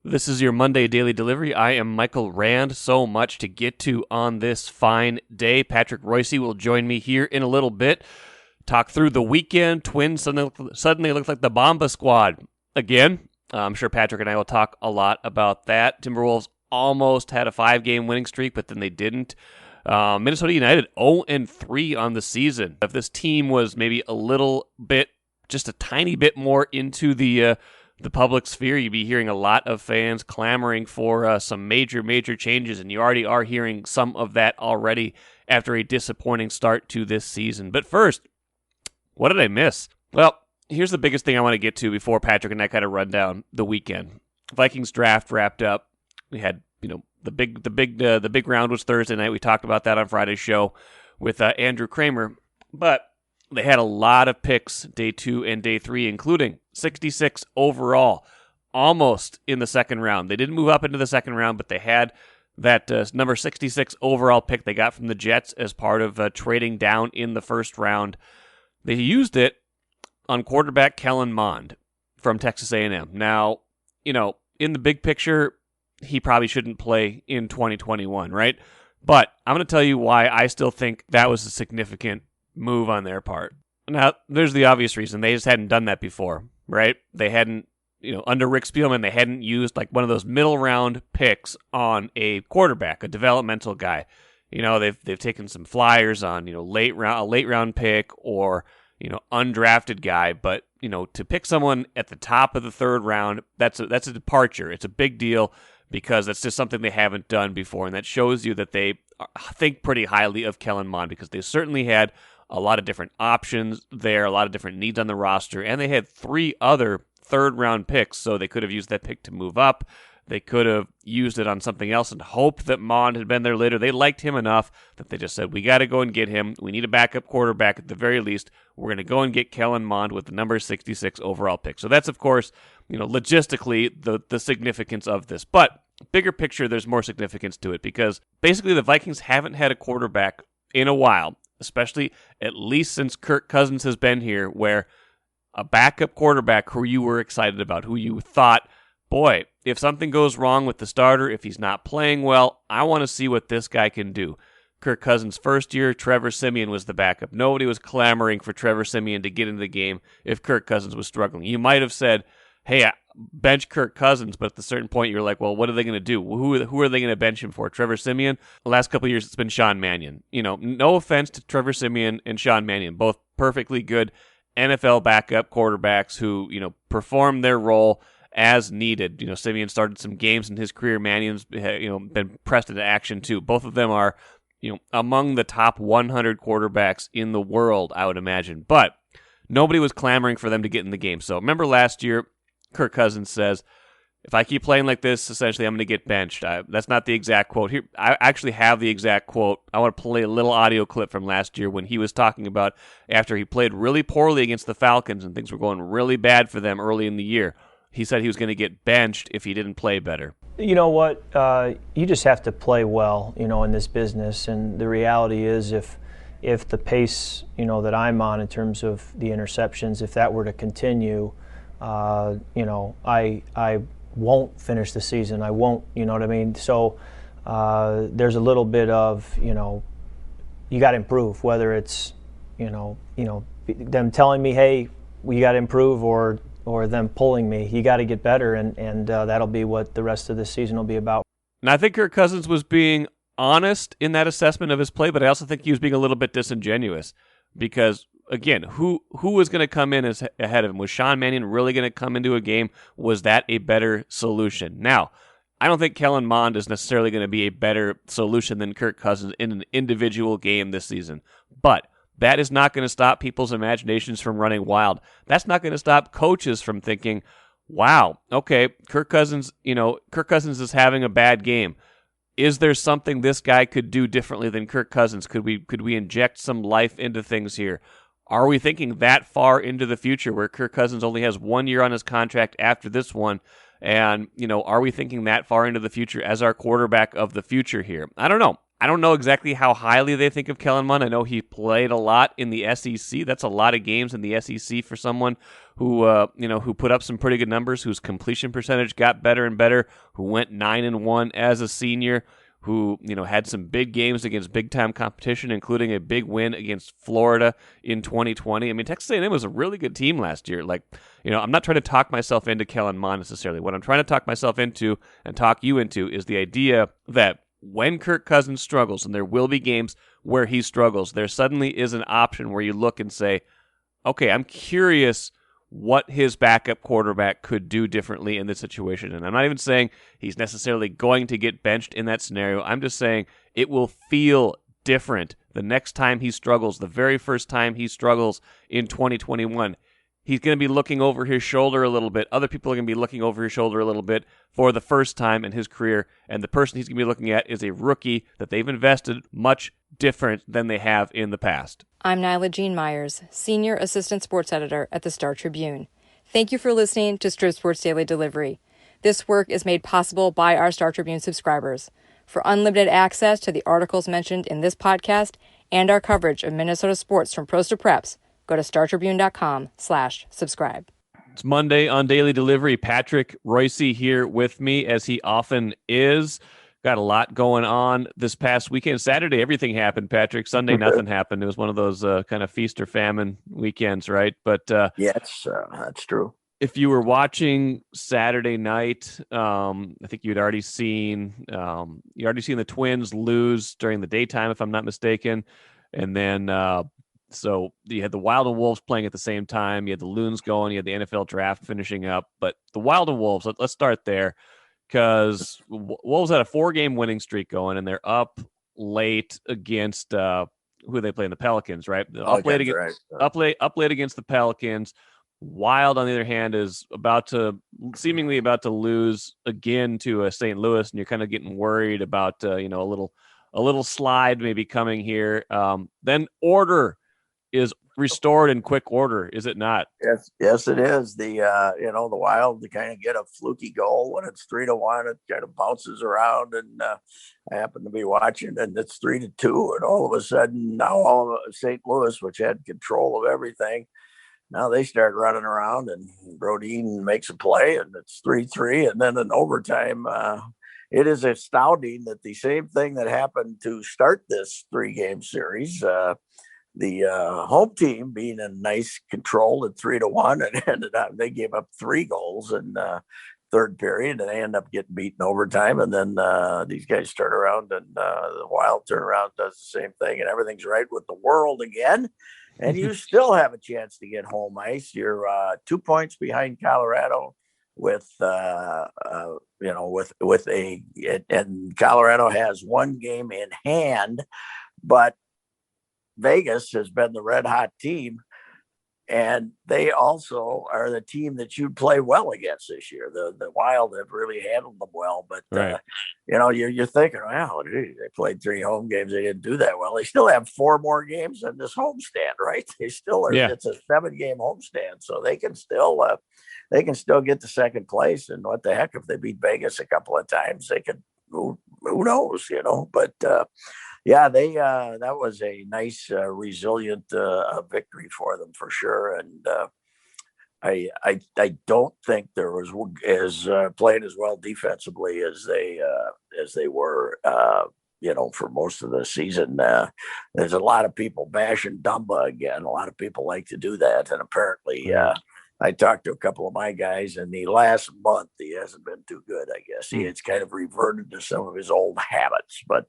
This is your Monday Daily Delivery. I am Michael Rand. So much to get to on this fine day. Patrick Reusse will join me here in a little bit. Talk through the weekend. Twins suddenly look like the Bomba Squad again. I'm sure Patrick and I will talk a lot about that. Timberwolves almost had a 5-game winning streak, but then they didn't. Minnesota United 0-3 on the season. If this team was maybe a little bit, just a tiny bit more into the public sphere, you'd be hearing a lot of fans clamoring for some major changes, and you already are hearing some of that already after a disappointing start to this season. But first, what did I miss? Well, here's the biggest thing I want to get to before Patrick and I kind of run down the weekend. Vikings draft wrapped up. We had, the big round was Thursday night. We talked about that on Friday's show with Andrew Kramer, but they had a lot of picks day 2 and day 3, including 66 overall, almost in the second round. They didn't move up into the second round, but they had that number 66 overall pick they got from the Jets as part of trading down in the first round. They used it on quarterback Kellen Mond from Texas A&M. Now, in the big picture, he probably shouldn't play in 2021, right? But I'm going to tell you why I still think that was a significant move on their part. Now, there's the obvious reason. They just hadn't done that before, right? They hadn't, under Rick Spielman, they hadn't used like one of those middle round picks on a quarterback, a developmental guy. They've taken some flyers on, a late round pick or, undrafted guy, but, to pick someone at the top of the third round, that's a departure. It's a big deal because that's just something they haven't done before, and that shows you that they think pretty highly of Kellen Mond because they certainly had a lot of different options there, a lot of different needs on the roster, and they had 3 other third-round picks, so they could have used that pick to move up. They could have used it on something else and hoped that Mond had been there later. They liked him enough that they just said, we got to go and get him. We need a backup quarterback at the very least. We're going to go and get Kellen Mond with the number 66 overall pick. So that's, of course, logistically the significance of this. But bigger picture, there's more significance to it because basically the Vikings haven't had a quarterback in a while, especially at least since Kirk Cousins has been here, where a backup quarterback who you were excited about, who you thought, boy, if something goes wrong with the starter, if he's not playing well, I want to see what this guy can do. Kirk Cousins' first year, Trevor Siemian was the backup. Nobody was clamoring for Trevor Siemian to get into the game if Kirk Cousins was struggling. You might have said, hey, bench Kirk Cousins, but at a certain point you're like, well, what are they going to do? Who are they going to bench him for? Trevor Siemian? The last couple of years it's been Sean Mannion. No offense to Trevor Siemian and Sean Mannion, both perfectly good NFL backup quarterbacks who, perform their role as needed. Siemian started some games in his career. Mannion's, been pressed into action too. Both of them are, among the top 100 quarterbacks in the world, I would imagine. But nobody was clamoring for them to get in the game. So remember last year, Kirk Cousins says, if I keep playing like this, essentially I'm going to get benched. That's not the exact quote. Here, I actually have the exact quote. I want to play a little audio clip from last year when he was talking about after he played really poorly against the Falcons and things were going really bad for them early in the year. He said he was going to get benched if he didn't play better. You know what? You just have to play well, in this business. And the reality is if the pace, that I'm on in terms of the interceptions, if that were to continue, I won't finish the season. I won't, you know what I mean? So there's a little bit of, you got to improve, whether it's, them telling me, hey, we got to improve, or them pulling me. You got to get better, and that'll be what the rest of this season will be about. And I think Kirk Cousins was being honest in that assessment of his play, but I also think he was being a little bit disingenuous because, again, who was going to come in ahead of him? Was Sean Mannion really going to come into a game? Was that a better solution? Now, I don't think Kellen Mond is necessarily going to be a better solution than Kirk Cousins in an individual game this season, but that is not going to stop people's imaginations from running wild. That's not going to stop coaches from thinking, wow, okay, Kirk Cousins is having a bad game. Is there something this guy could do differently than Kirk Cousins? Could we inject some life into things here? Are we thinking that far into the future where Kirk Cousins only has 1 year on his contract after this one? And, are we thinking that far into the future as our quarterback of the future here? I don't know. I don't know exactly how highly they think of Kellen Mond. I know he played a lot in the SEC. That's a lot of games in the SEC for someone who, who put up some pretty good numbers, whose completion percentage got better and better, who went 9-1 as a senior, who, had some big games against big-time competition, including a big win against Florida in 2020. I mean, Texas A&M was a really good team last year. I'm not trying to talk myself into Kellen Mond necessarily. What I'm trying to talk myself into and talk you into is the idea that when Kirk Cousins struggles, and there will be games where he struggles, there suddenly is an option where you look and say, okay, I'm curious what his backup quarterback could do differently in this situation. And I'm not even saying he's necessarily going to get benched in that scenario. I'm just saying it will feel different the next time he struggles, the very first time he struggles in 2021. He's going to be looking over his shoulder a little bit. Other people are going to be looking over his shoulder a little bit for the first time in his career. And the person he's going to be looking at is a rookie that they've invested much different than they have in the past. I'm Nyla Jean Myers, Senior Assistant Sports Editor at the Star Tribune. Thank you for listening to Strip Sports Daily Delivery. This work is made possible by our Star Tribune subscribers. For unlimited access to the articles mentioned in this podcast and our coverage of Minnesota sports from pros to preps, go to startribune.com/subscribe. It's Monday on Daily Delivery. Patrick Reusse here with me, as he often is. Got a lot going on this past weekend. Saturday, everything happened, Patrick. Sunday, nothing happened. It was one of those kind of feast or famine weekends, right? But yes, that's true. If you were watching Saturday night, I think you'd already seen the Twins lose during the daytime, if I'm not mistaken, and then. So you had the Wild and Wolves playing at the same time. You had the Loons going. You had the NFL draft finishing up. But the Wild and Wolves, let's start there, because Wolves had a 4-game winning streak going, and they're up late against who they play in the Pelicans, right? Up late against the Pelicans. Wild, on the other hand, is seemingly about to lose again to St. Louis, and you're kind of getting worried about a little slide maybe coming here. Then order is restored in quick order, is it not? Yes, it is. The Wild, to kind of get a fluky goal when it's 3-1, it kind of bounces around, and I happen to be watching, and it's 3-2, and all of a sudden now all of St. Louis, which had control of everything, now they start running around, and Brodin makes a play, and it's 3-3, and then in overtime. It is astounding that the same thing that happened to start this 3-game series, the home team being in nice control at 3-1, and ended up they gave up 3 goals in third period, and they end up getting beaten overtime. And then these guys turn around, and the Wild turn around, does the same thing, and everything's right with the world again. And you still have a chance to get home ice. You're 2 points behind Colorado. And Colorado has 1 game in hand, but Vegas has been the red hot team, and they also are the team that you'd play well against this year. The Wild have really handled them well, but right. You're thinking, well, they played 3 home games, they didn't do that well. They still have 4 more games in this homestand, right? They still are. Yeah. It's a 7-game homestand, so they can still get to second place. And what the heck, if they beat Vegas a couple of times, they could. Who knows, But that was a nice, resilient victory for them for sure. And I don't think there was playing as well defensively as they were. For most of the season. There's a lot of people bashing Dumba again. A lot of people like to do that, and apparently. I talked to a couple of my guys, and the last month he hasn't been too good, I guess. He has kind of reverted to some of his old habits. But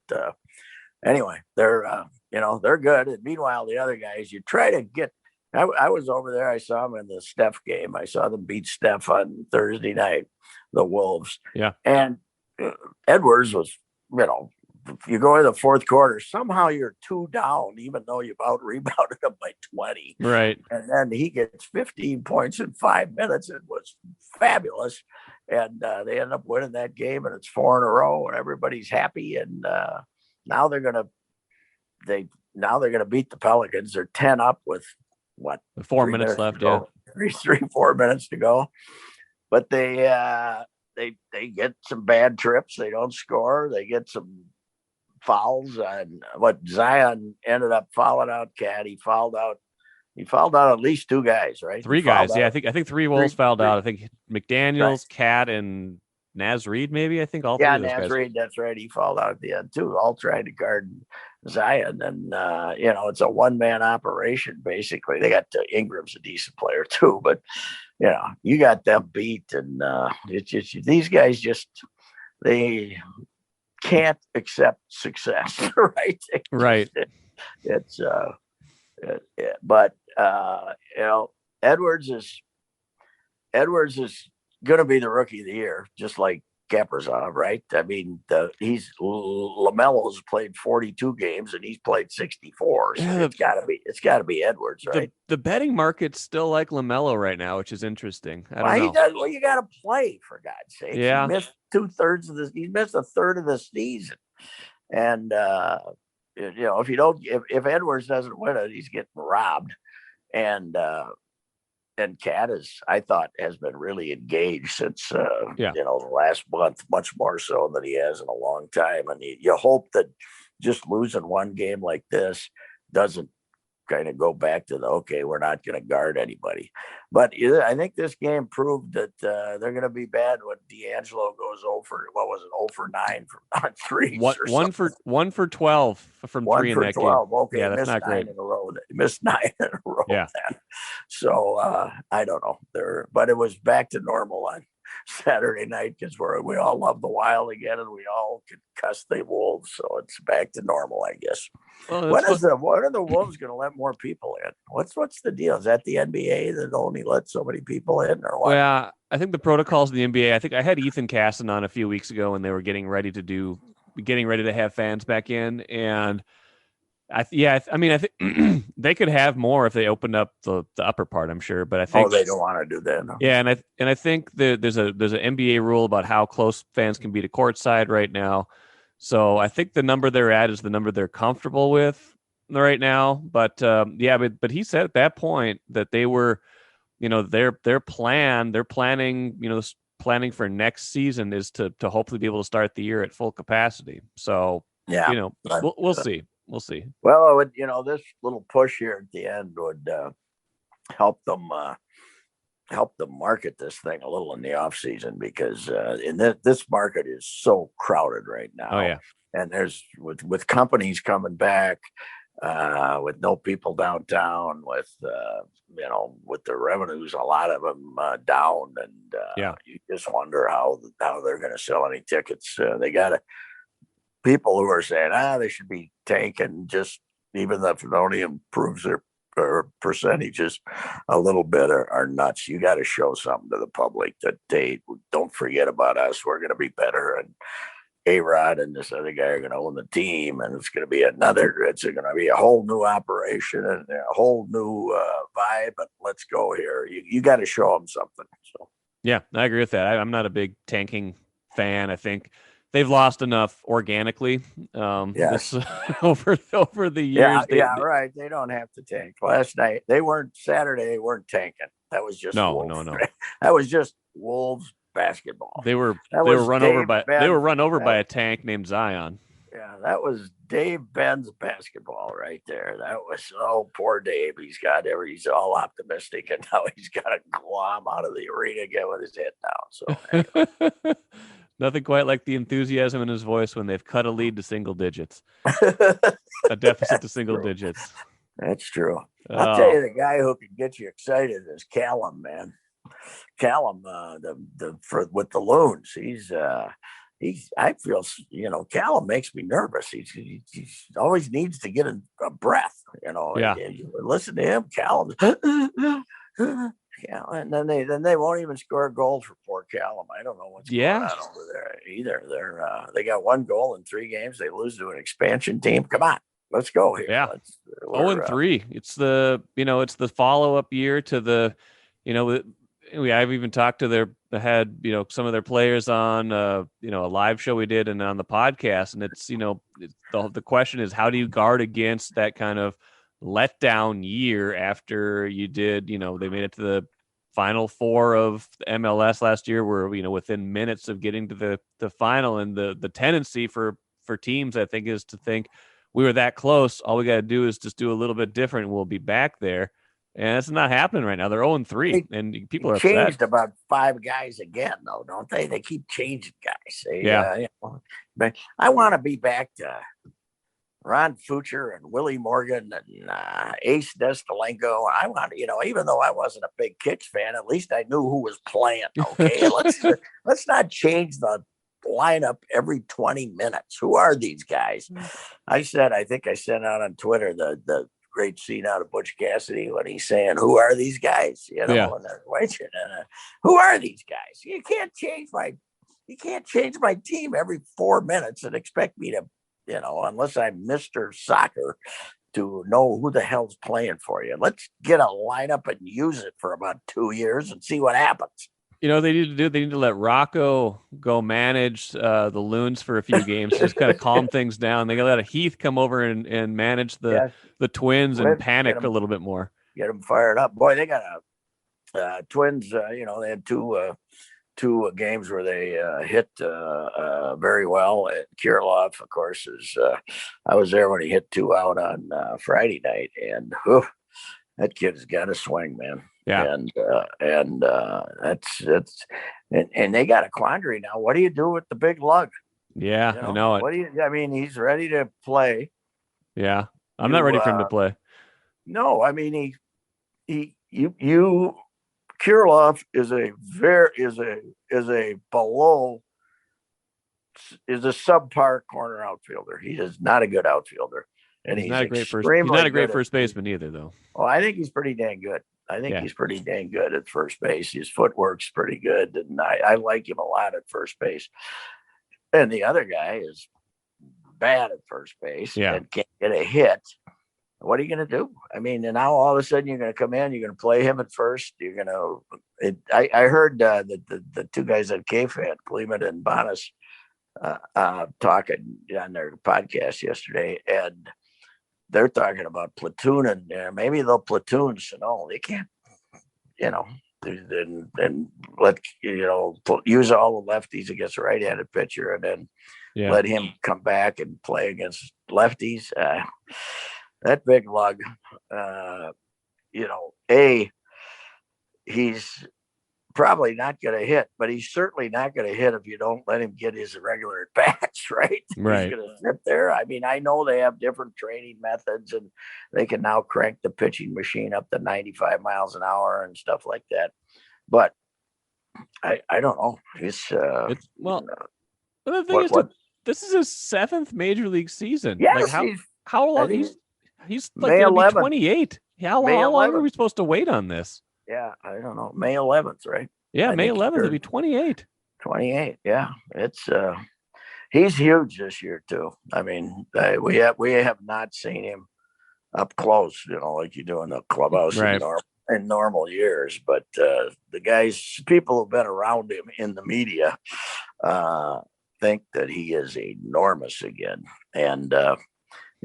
anyway, they're good. And meanwhile, the other guys, you try to get – I was over there. I saw them in the Steph game. I saw them beat Steph on Thursday night, the Wolves. Yeah. And Edwards was, you go in the fourth quarter, somehow you're 2 down, even though you've out-rebounded them by 20. Right. And then he gets 15 points in 5 minutes. It was fabulous. And they end up winning that game, and it's 4 in a row, and everybody's happy. And now they're going to beat the Pelicans. They're 10 up with what? 4 minutes left, yeah. 4 minutes to go. But they get some bad trips. They don't score. They get some fouls on what Zion ended up fouling out Cat. He fouled out at least two guys, right? Three guys. Yeah, I think three Wolves fouled out. I think McDaniels, Cat, and Naz Reid, maybe. I think all three of those guys. Naz Reid, that's right. He fouled out at the end too. All trying to guard Zion, and it's a one-man operation basically. They got Ingram's a decent player too, but you got them beat, and it's just these guys they can't accept success, right? Right. It's but Edwards is going to be the rookie of the year, just like Kaprizov, right? I mean, LaMelo's played 42 games and he's played 64. So it's got to be Edwards, right? The betting market's still like LaMelo right now, which is interesting. I don't know. Well, you got to play, for God's sake. Yeah. He missed 2/3 of this. He missed a third of the season, and if Edwards doesn't win it, he's getting robbed, and Cat I thought has been really engaged since the last month, much more so than he has in a long time. And you hope that just losing one game like this doesn't kind of go back to we're not going to guard anybody. But I think this game proved that they're going to be bad when D'Angelo goes over. What was it? 0 for 9 on threes. One for 12 from three in that 12. game. Okay, yeah, that's not great. He missed 9 in a row. Yeah. So I don't know. But it was back to normal on Saturday night because we all love the Wild again, and we all can cuss the Wolves. So it's back to normal, I guess. Well, when are the Wolves going to let more people in? What's the deal? Is that the NBA that only lets so many people in, or what? Yeah, I think the protocols of the NBA. I think I had Ethan Casson on a few weeks ago, and they were getting ready to have fans back in, and I think they could have more if they opened up the upper part. I'm sure, but I think they don't want to do that. No. Yeah, and I think there's an NBA rule about how close fans can be to courtside right now. So I think the number they're at is the number they're comfortable with right now. But but he said at that point that they were, they're planning for next season is to hopefully be able to start the year at full capacity. So we'll see. We'll see. Well, this little push here at the end would help them market this thing a little in the off season because this market is so crowded right now. Oh yeah, and there's with companies coming back, with no people downtown, with the revenues, a lot of them down, and you just wonder how they're going to sell any tickets. They got to. People who are saying, they should be tanking, just even if it only improves their percentages a little bit, are nuts. You got to show something to the public that they don't forget about us. We're going to be better. And A-Rod and this other guy are going to own the team. And it's going to be a whole new operation and a whole new vibe. But let's go here. You got to show them something. So, yeah, I agree with that. I'm not a big tanking fan. I think they've lost enough organically over the years. Right. They don't have to tank. Saturday, they weren't tanking. That was just no. That was just Wolves basketball. They were run over by a tank named Zion. Yeah, that was Dave Ben's basketball right there. That was poor Dave. He's all optimistic, and now he's got to glom out of the arena again with his head down. So. Anyway. Nothing quite like the enthusiasm in his voice when they've cut a lead to single digits, a deficit to single digits. That's true. I'll tell you, the guy who can get you excited is Callum, man. Callum, with the Loons, I feel, Callum makes me nervous. He always needs to get a breath, Yeah. And you listen to him, Callum. Yeah, and then they won't even score a goal for poor Callum. I don't know what's going on over there either. They got one goal in 3 games. They lose to an expansion team. Come on, let's go here. Yeah, 0-3. It's the follow up year to the, I've even talked to some of their players on a live show we did and on the podcast, and it's the question is, how do you guard against that kind of letdown year after you did, they made it to the Final Four of the MLS last year, where within minutes of getting to the final, and the tendency for for teams, I think, is to think we were that close. All we got to do is just do a little bit different, and we'll be back there. And it's not happening right now. They're 0-3, and people are upset. Changed about 5 guys again, though, don't they? They keep changing guys. But I want to be back to Ron Fucher and Willie Morgan and Ace Nestelenko. I want, even though I wasn't a big Kicks fan, at least I knew who was playing. Okay, let's not change the lineup every 20 minutes. Who are these guys? I think I sent out on Twitter the great scene out of Butch Cassidy when he's saying, "Who are these guys?" And they're watching. Who are these guys? You can't change my team every 4 minutes and expect me to, unless I'm Mr. Soccer, to know who the hell's playing for you. Let's get a lineup and use it for about 2 years and see what happens. They need to let Rocco go manage the Loons for a few games, just kind of calm things down. They got to let Heath come over and manage the Twins and panic a little bit more. Get them fired up. Boy, they got Twins, they had two games where they hit very well. And Kirilloff, of course, I was there when he hit 2 out on Friday night, and that kid has got a swing, man. Yeah, and that's and they got a quandary now. What do you do with the big lug? Yeah, I know it. He's ready to play. Yeah, I'm not ready for him to play. No, I mean Kirilloff is a subpar corner outfielder. He is not a good outfielder, and he's not a great first baseman either, though. Well, I think he's pretty dang good. He's pretty dang good at first base. His footwork's pretty good, and I like him a lot at first base. And the other guy is bad at first base and can't get a hit. What are you going to do? I mean, and now all of a sudden you're going to come in, you're going to play him at first. You're going to. I heard the 2 guys at KFAN, Kleeman and Bonas, talking on their podcast yesterday, and they're talking about platooning. Maybe they'll platoon Sano. They can't, and let use all the lefties against a right-handed pitcher, and then let him come back and play against lefties. That big lug, he's probably not going to hit, but he's certainly not going to hit if you don't let him get his regular at-bats, right? Right. He's going to sit there. I mean, I know they have different training methods, and they can now crank the pitching machine up to 95 miles an hour and stuff like that. But I don't know. The thing is, this is his 7th major league season. Yes, how long? He's like going to be 28. How long are we supposed to wait on this? Yeah, I don't know. May 11th, right? Yeah, May 11th. He'll be 28. 28. Yeah, it's he's huge this year too. I mean, we have not seen him up close, like you do in the clubhouse in normal years. But people who've been around him in the media think that he is enormous again, and I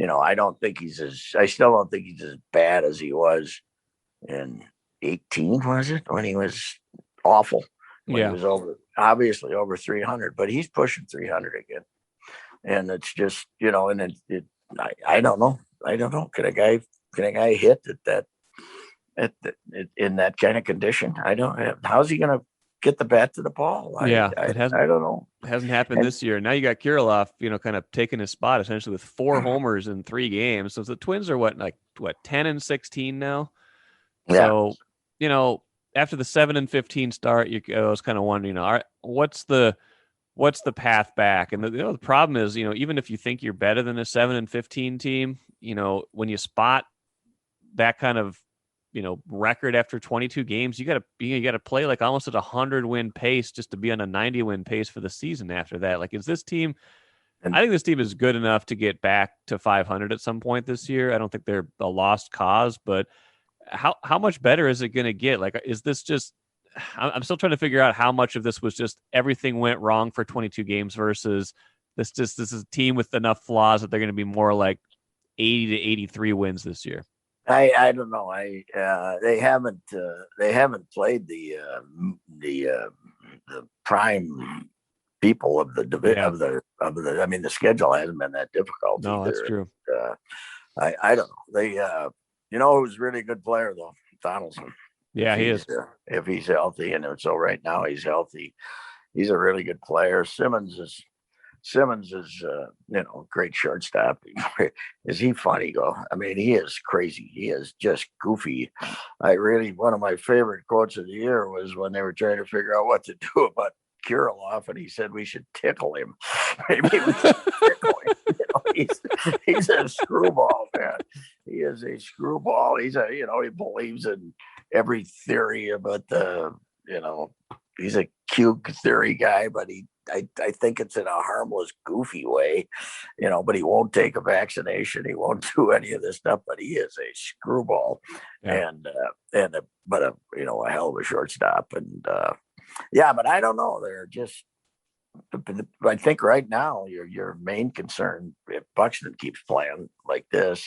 still don't think he's as bad as he was in 18, was it? When he was awful. When he was obviously over 300, but he's pushing 300 again. And it's just, and I don't know. Can a guy hit in that kind of condition? How's he going to get the bat to the ball? I don't know. It hasn't happened this year. Now you got Kirilloff, kind of taking his spot essentially with 4 homers in 3 games. So the Twins are 10-16 now. Yeah. So, after the 7-15 start, I was kind of wondering, what's the path back? And the problem is, even if you think you're better than a 7-15 team, when you spot that kind of, record after 22 games, you got to play like almost at 100-win pace just to be on a 90-win pace for the season after that. Like, is this team? I think this team is good enough to get back to 500 at some point this year. I don't think they're a lost cause, but how much better is it going to get? Like, is this just? I'm still trying to figure out how much of this was just everything went wrong for 22 games versus this is a team with enough flaws that they're going to be more like 80 to 83 wins this year. I don't know. They haven't played the prime people of the division of the. I mean, the schedule hasn't been that difficult. No, either. That's true. I don't know. They who's really a good player though, Donaldson. Yeah, he is. If he's healthy, and so right now he's healthy, he's a really good player. Simmons is great shortstop. Is he funny? I mean, he is crazy. He is just goofy. One of my favorite quotes of the year was when they were trying to figure out what to do about Kirilloff, and he said we should tickle him. Maybe we should tickle him. He's a screwball, man. He is a screwball. He believes in every theory about he's a cute theory guy, but I think it's in a harmless, goofy way, but he won't take a vaccination. He won't do any of this stuff, but he is a screwball and a hell of a shortstop. And but I don't know. They're just, I think right now your main concern, if Buxton keeps playing like this,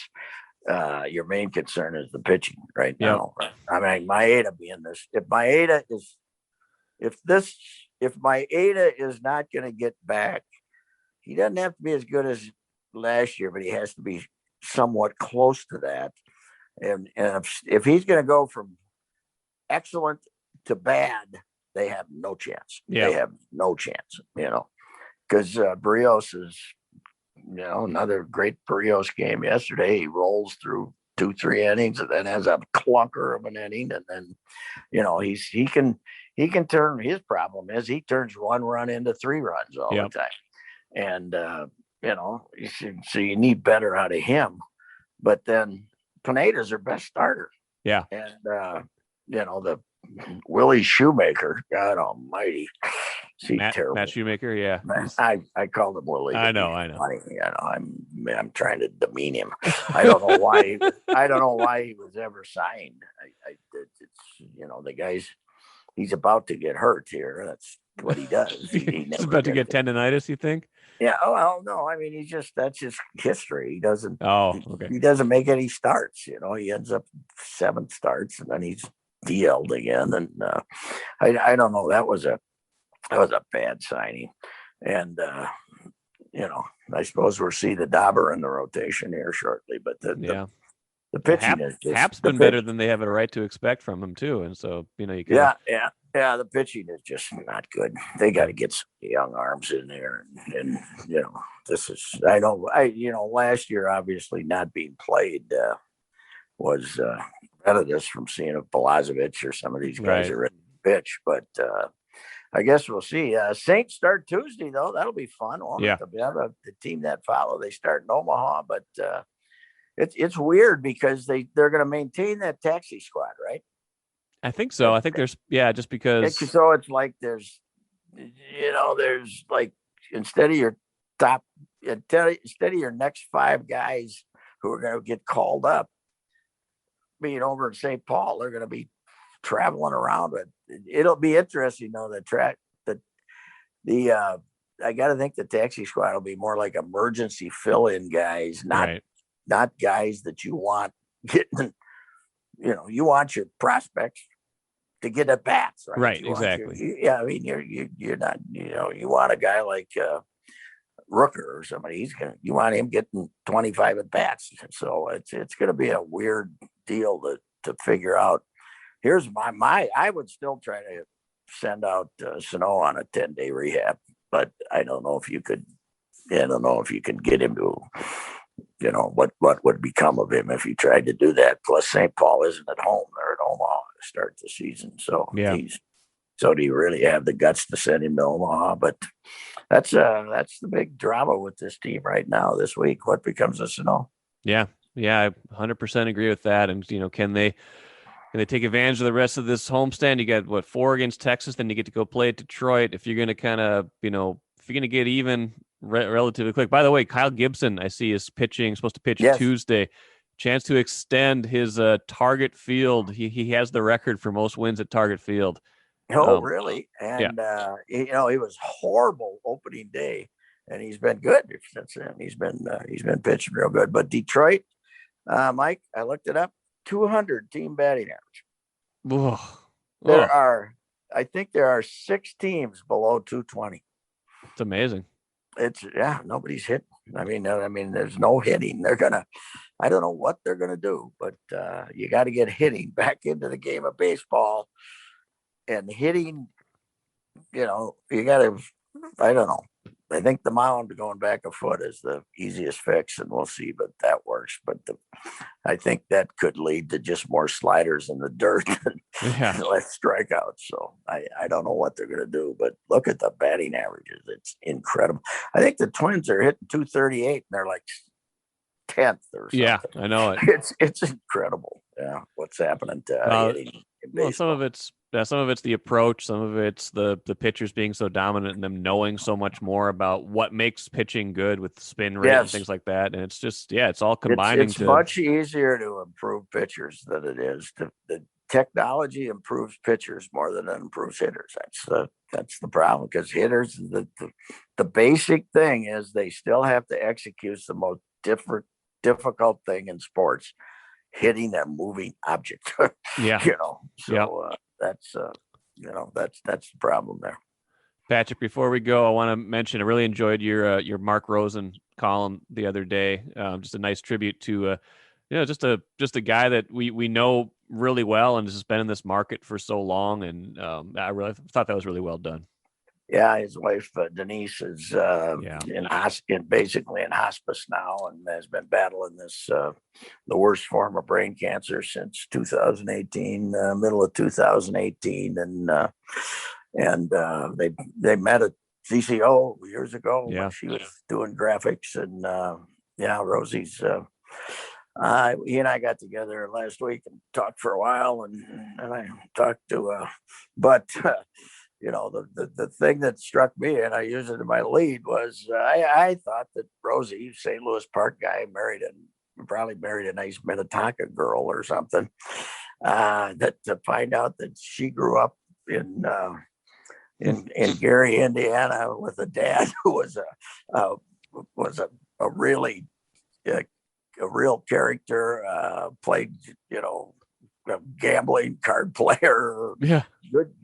your main concern is the pitching right now. I mean, Maeda being this, if Maeda is not going to get back, he doesn't have to be as good as last year, but he has to be somewhat close to that. And if he's going to go from excellent to bad, they have no chance. They have no chance, because Barrios is, another great Barrios game yesterday. He rolls through 2-3 innings and then has a clunker of an inning, and then he can turn. His problem is he turns 1 run into 3 runs all the time, and so you need better out of him. But then Pineda's their best starter. Yeah, and the Willie Shoemaker, God Almighty. Terrible. Matt Shoemaker, yeah. I called him Willie. I know. Funny. I'm trying to demean him. I don't know why. I don't know why he was ever signed. The guy's. He's about to get hurt here. That's what he does. He's about to get tendonitis, you think? Yeah. Oh, well, no. I mean, that's his history. He doesn't. Oh, okay. He doesn't make any starts. He ends up 7 starts and then he's DL'd again. And I don't know. That was a bad signing. And I suppose we'll see the Dauber in the rotation here shortly. But the pitching is just, Hap's been better than they have a right to expect from him too, and so you can. Yeah. The pitching is just not good. They got to get some young arms in there, and this is. Last year obviously not being played was this from seeing if Balazovic or some of these guys are ready to pitch, but I guess we'll see. Saints start Tuesday though. That'll be fun. The team that follow, they start in Omaha, but. It's weird because they're going to maintain that taxi squad, right? I think so. I think there's just because. So it's like there's like instead of your next 5 guys who are going to get called up being over in St. Paul, they're going to be traveling around. But it'll be interesting though. I got to think the taxi squad will be more like emergency fill-in guys, not guys that you want getting, you want your prospects to get at bats, right? Right, exactly. I mean, you're not, you want a guy like Rooker or somebody. You want him getting 25 at bats. So it's going to be a weird deal to figure out. Here's I would still try to send out Sano on a 10-day rehab, but I don't know if you could. I don't know if you can get him to. What would become of him if he tried to do that? Plus, St. Paul isn't at home; they're at Omaha to start the season. So, so do you really have the guts to send him to Omaha? But that's the big drama with this team right now this week. What becomes of Sano? Yeah, I 100% agree with that. And can they take advantage of the rest of this homestand? You got 4 against Texas, then you get to go play at Detroit. If you're going to kind of if you're going to get even. Relatively quick. By the way, Kyle Gibson, I see, is supposed to pitch Tuesday. Chance to extend his Target Field. He has the record for most wins at Target Field. Oh, really? And he was horrible opening day, and he's been good since then. He's been pitching real good. But Detroit, Mike, I looked it up. 200 team batting average. I think there are 6 teams below 220. It's amazing. Nobody's hitting. I mean, there's no hitting. I don't know what they're gonna do, but you got to get hitting back into the game of baseball, and hitting. You got to. I don't know. I think the mound going back a foot is the easiest fix, and we'll see. But that works. But I think that could lead to just more sliders in the dirt and less strikeouts. So I don't know what they're going to do. But look at the batting averages; it's incredible. I think the Twins are hitting 238, and they're like 10th or something. Yeah, I know it. It's incredible. Yeah, what's happening to hitting in baseball. Well, some of it's the approach, some of it's the pitchers being so dominant and them knowing so much more about what makes pitching good with spin rate and things like that. And it's just it's all combining. It's much easier to improve pitchers than it is the technology improves pitchers more than it improves hitters. That's the problem, because hitters, the basic thing is they still have to execute the most difficult thing in sports, hitting a moving object. That's the problem there. Patrick, before we go, I want to mention I really enjoyed your Mark Rosen column the other day. Just a nice tribute to just a guy that we know really well and has been in this market for so long, and I really thought that was really well done. Yeah, his wife Denise is basically in hospice now, and has been battling this the worst form of brain cancer since 2018, middle of 2018, and they met at CCO years ago when she was doing graphics, and Rosie's. He and I got together last week and talked for a while, and I talked to, the thing that struck me, and I used it in my lead, was I thought that Rosie, St. Louis Park guy, probably married a nice Minnetonka girl or something. That to find out that she grew up in Gary, Indiana, with a dad who was a really a real character, played a gambling card player. Yeah, good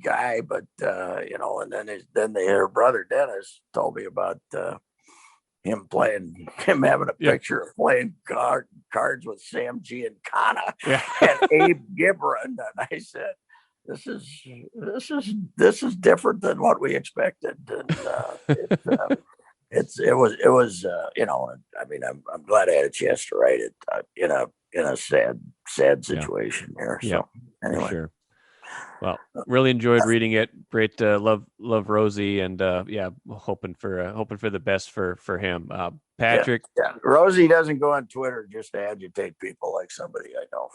guy, but and then her brother Dennis told me about him having a picture of playing cards with Sam Giancana and Abe Gibran, and I said, this is different than what we expected, and I'm glad I had a chance to write it in a sad situation here. So anyway. For sure. Well, really enjoyed reading it. Great, love Rosie, and hoping for the best for him. Patrick, Rosie doesn't go on Twitter just to agitate people like somebody I know.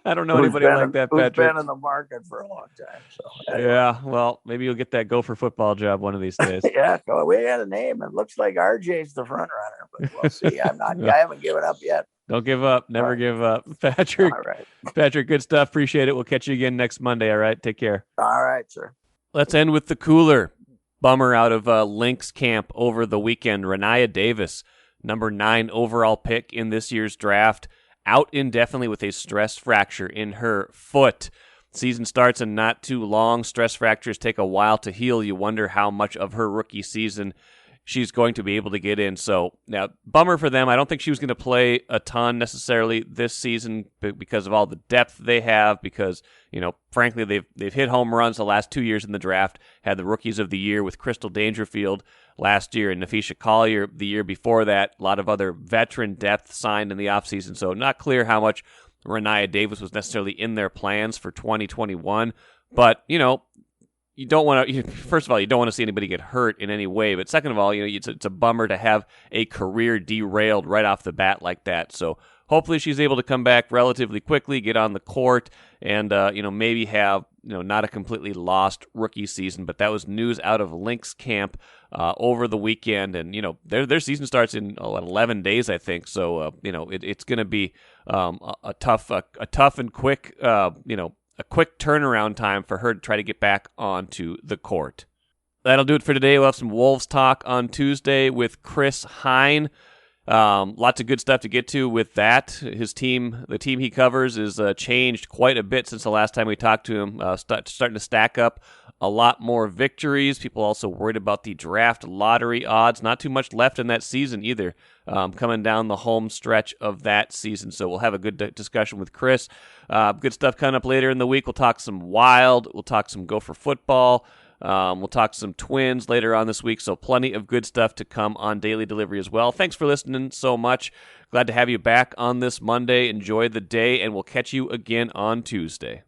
I don't know anybody like that, Patrick. Who's been in the market for a long time. So anyway. Yeah, well, maybe you'll get that Gopher football job one of these days. Well, we had a name. It looks like RJ's the front runner, but we'll see. I haven't given up yet. Don't give up. Never give up. Patrick. All right. Patrick, good stuff. Appreciate it. We'll catch you again next Monday. All right. Take care. All right, sir. Let's end with the cooler. Bummer out of Lynx camp over the weekend. Renaya Davis, number 9 overall pick in this year's draft, out indefinitely with a stress fracture in her foot. Season starts in not too long. Stress fractures take a while to heal. You wonder how much of her rookie season she's going to be able to get in. So now, bummer for them. I don't think she was going to play a ton necessarily this season because of all the depth they have, because, frankly, they've hit home runs the last 2 years in the draft, had the rookies of the year with Crystal Dangerfield last year and Nafisha Collier the year before that. A lot of other veteran depth signed in the offseason. So not clear how much Renaya Davis was necessarily in their plans for 2021. But, you don't want to. First of all, you don't want to see anybody get hurt in any way. But second of all, it's a bummer to have a career derailed right off the bat like that. So hopefully she's able to come back relatively quickly, get on the court, and maybe have not a completely lost rookie season. But that was news out of Lynx camp over the weekend, and their season starts in 11 days, I think. So it's going to be a tough and quick a quick turnaround time for her to try to get back onto the court. That'll do it for today. We'll have some Wolves talk on Tuesday with Chris Hine. Lots of good stuff to get to with that. His team, the team he covers, is changed quite a bit since the last time we talked to him. Starting to stack up a lot more victories. People also worried about the draft lottery odds. Not too much left in that season either, coming down the home stretch of that season. So we'll have a good discussion with Chris. Good stuff coming up later in the week. We'll talk some Wild. We'll talk some Gopher football. We'll talk some Twins later on this week, so plenty of good stuff to come on Daily Delivery as well. Thanks for listening so much. Glad to have you back on this Monday. Enjoy the day, and we'll catch you again on Tuesday.